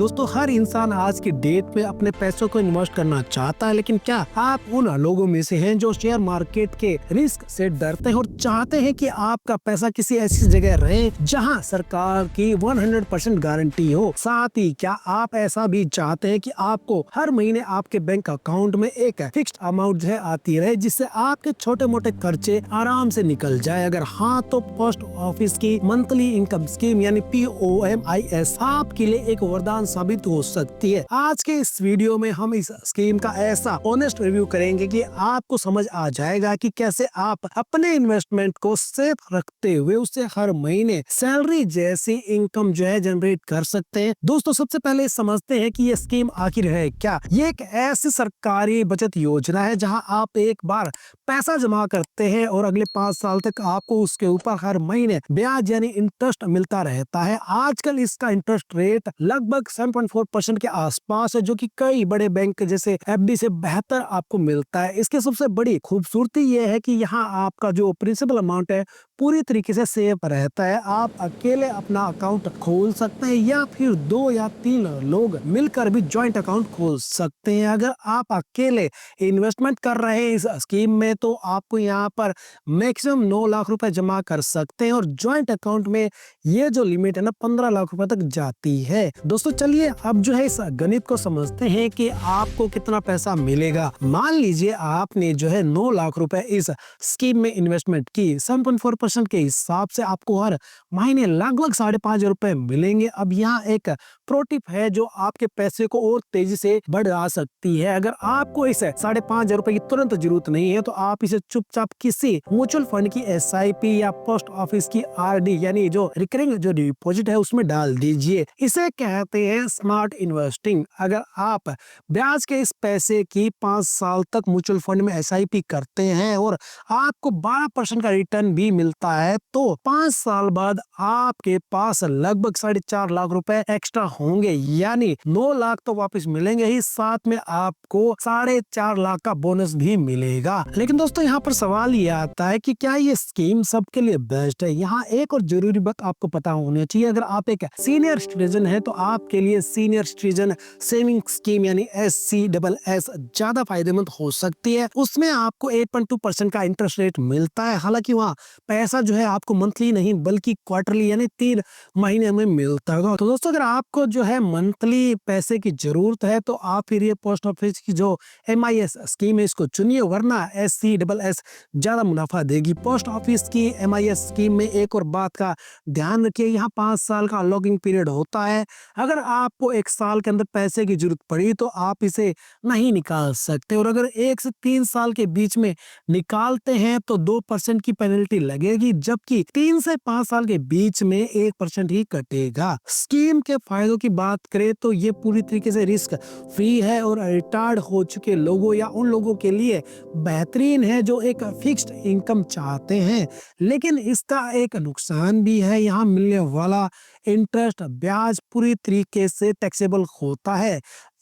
दोस्तों हर इंसान आज की डेट में अपने पैसों को इन्वेस्ट करना चाहता है, लेकिन क्या आप उन लोगों में से हैं जो शेयर मार्केट के रिस्क से डरते हैं और चाहते हैं कि आपका पैसा किसी ऐसी जगह रहे जहां सरकार की 100% गारंटी हो। साथ ही क्या आप ऐसा भी चाहते हैं कि आपको हर महीने आपके बैंक अकाउंट में एक फिक्स्ड अमाउंट जो है आती रहे, जिससे आपके छोटे मोटे खर्चे आराम से निकल जाए? अगर हाँ, तो पोस्ट ऑफिस की मंथली इनकम स्कीम यानी POMIS आपके लिए एक वरदान साबित हो सकती है। आज के इस वीडियो में हम इस स्कीम का ऐसा ऑनेस्ट रिव्यू करेंगे कि आपको समझ आ जाएगा कि कैसे आप अपने इन्वेस्टमेंट को सेफ रखते हुए उससे हर महीने सैलरी जैसी इनकम जो है जनरेट कर सकते हैं। दोस्तों सबसे पहले समझते हैं कि ये स्कीम आखिर है क्या। ये एक ऐसी सरकारी बचत योजना है जहां आप एक बार पैसा जमा करते हैं और अगले 5 साल तक आपको उसके ऊपर हर महीने ब्याज यानी इंटरेस्ट मिलता रहता है। आजकल इसका इंटरेस्ट रेट लगभग 7.4% के आसपास है, जो कि कई बड़े बैंक जैसे FD से बेहतर आपको मिलता है। इसकी सबसे बड़ी खूबसूरती यह है कि यहाँ आपका जो प्रिंसिपल अमाउंट है पूरी तरीके से सेफ रहता है। आप अकेले अपना अकाउंट खोल सकते हैं या फिर 2 या 3 लोग मिलकर भी ज्वाइंट अकाउंट खोल सकते हैं। अगर आप अकेले इन्वेस्टमेंट कर रहे हैं इस स्कीम में, तो आपको यहाँ पर मैक्सिमम 9 लाख रुपए जमा कर सकते हैं और ज्वाइंट अकाउंट में ये जो लिमिट है ना 15 लाख रुपए तक जाती है। दोस्तों चलिए अब जो है इस गणित को समझते हैं कि आपको कितना पैसा मिलेगा। मान लीजिए आपने जो है 9 लाख रुपए इस स्कीम में इन्वेस्टमेंट की, 7.4% के हिसाब से आपको हर महीने लगभग 5,500 रुपए मिलेंगे। अब यहाँ एक प्रो टिप है जो आपके पैसे को और तेजी से बढ़ा सकती है। अगर आपको इस 5,500 रुपए की तुरंत जरूरत नहीं है, तो आप इसे चुपचाप किसी म्यूचुअल फंड की SIP या पोस्ट ऑफिस की RD यानी जो रिकरिंग जो डिपॉजिट है उसमें डाल दीजिए। इसे कहते हैं स्मार्ट इन्वेस्टिंग। अगर आप ब्याज के इस पैसे की 5 साल तक म्यूचुअल फंड में SIP करते हैं और आपको 12% का रिटर्न भी मिलता है, तो 5 साल बाद आपके पास लगभग 4.5 लाख रुपए एक्स्ट्रा होंगे, यानी 9 लाख तो वापस मिलेंगे ही, साथ में आपको 4.5 लाख का बोनस भी मिलेगा। लेकिन दोस्तों यहाँ पर सवाल ये आता है कि क्या ये स्कीम सबके लिए बेस्ट है? यहाँ एक और जरूरी बात आपको पता होनी चाहिए। अगर आप एक सीनियर सिटीजन है तो आपके लिए सीनियर सिटीजन सेविंग स्कीम यानी SCSS ज्यादा फायदेमंद हो सकती है। उसमें आपको 8.2% का इंटरेस्ट रेट मिलता है। हालांकि वहाँ पैसा जो है आपको मंथली नहीं बल्कि क्वार्टरली यानी 3 महीने में मिलता होगा। तो दोस्तों अगर आपको जो है मंथली पैसे की जरूरत है तो आप फिर ये पोस्ट ऑफिस की जो MIS स्कीम है इसको चुनिए, वरना SCSS ज्यादा मुनाफा देगी। पोस्ट ऑफिस की MIS स्कीम में एक और बात का ध्यान रखिए, यहाँ 5 साल का लॉकिंग पीरियड होता है। अगर आपको 1 साल के अंदर पैसे की जरूरत पड़ी तो आप इसे नहीं निकाल सकते, और अगर 1 से 3 साल के बीच में निकालते हैं तो 2% की पेनल्टी लगेगी, जबकि 3 से 5 साल के बीच में 1% ही कटेगा। स्कीम के फायदों की बात करें तो ये पूरी तरीके से रिस्क फ्री है और रिटायर्ड हो चुके लोगों या उन लोगों के लिए बेहतरीन है जो एक फिक्स्ड इनकम चाहते हैं। लेकिन इसका एक नुकसान भी है, यहाँ मिलने वाला इंटरेस्ट ब्याज पूरी तरीके से टैक्सेबल होता है।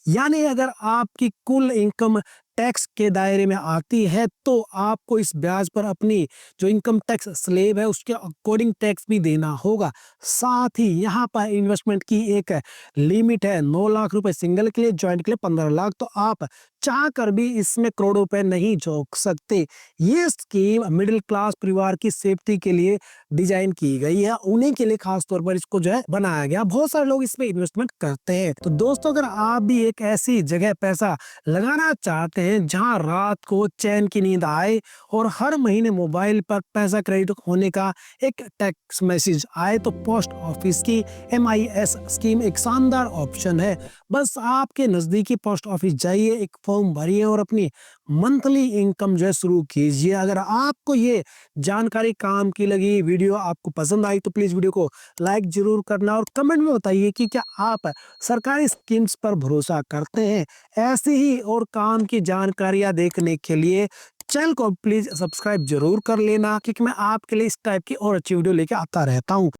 यानी अगर आपकी कुल इनकम टैक्स के दायरे में आती है तो आपको इस ब्याज पर अपनी जो इनकम टैक्स स्लेब है उसके अकॉर्डिंग टैक्स भी देना होगा। साथ ही यहाँ पर इन्वेस्टमेंट की एक लिमिट है 9 लाख रुपए सिंगल के लिए, ज्वाइंट के लिए 15 लाख। तो आप चाह कर भी इसमें करोड़ों रुपए नहीं झोंक सकते। ये स्कीम मिडिल क्लास परिवार की सेफ्टी के लिए डिजाइन की गई है, उन्हीं के लिए खास तौर पर इसको जो है बनाया गया। बहुत सारे लोग इसमें इन्वेस्टमेंट करते हैं। तो दोस्तों अगर आप भी एक ऐसी जगह पैसा लगाना चाहते हैं जहां रात को चैन की नींद आए और हर महीने मोबाइल पर पैसा क्रेडिट होने का एक टेक्स्ट मैसेज आए, तो पोस्ट ऑफिस की MIS स्कीम एक शानदार ऑप्शन है। बस आपके नजदीकी पोस्ट ऑफिस जाइए, एक फॉर्म भरिए और अपनी मंथली इनकम जो है शुरू कीजिए। अगर आपको ये जानकारी काम की लगी, वीडियो आपको पसंद आई, तो प्लीज वीडियो को लाइक जरूर करना और कमेंट में बताइए कि क्या आप सरकारी स्कीम्स पर भरोसा करते हैं। ऐसी ही और काम की जानकारियां देखने के लिए चैनल को प्लीज सब्सक्राइब जरूर कर लेना, क्योंकि मैं आपके लिए इस टाइप की और अच्छी वीडियो लेके आता रहता हूँ।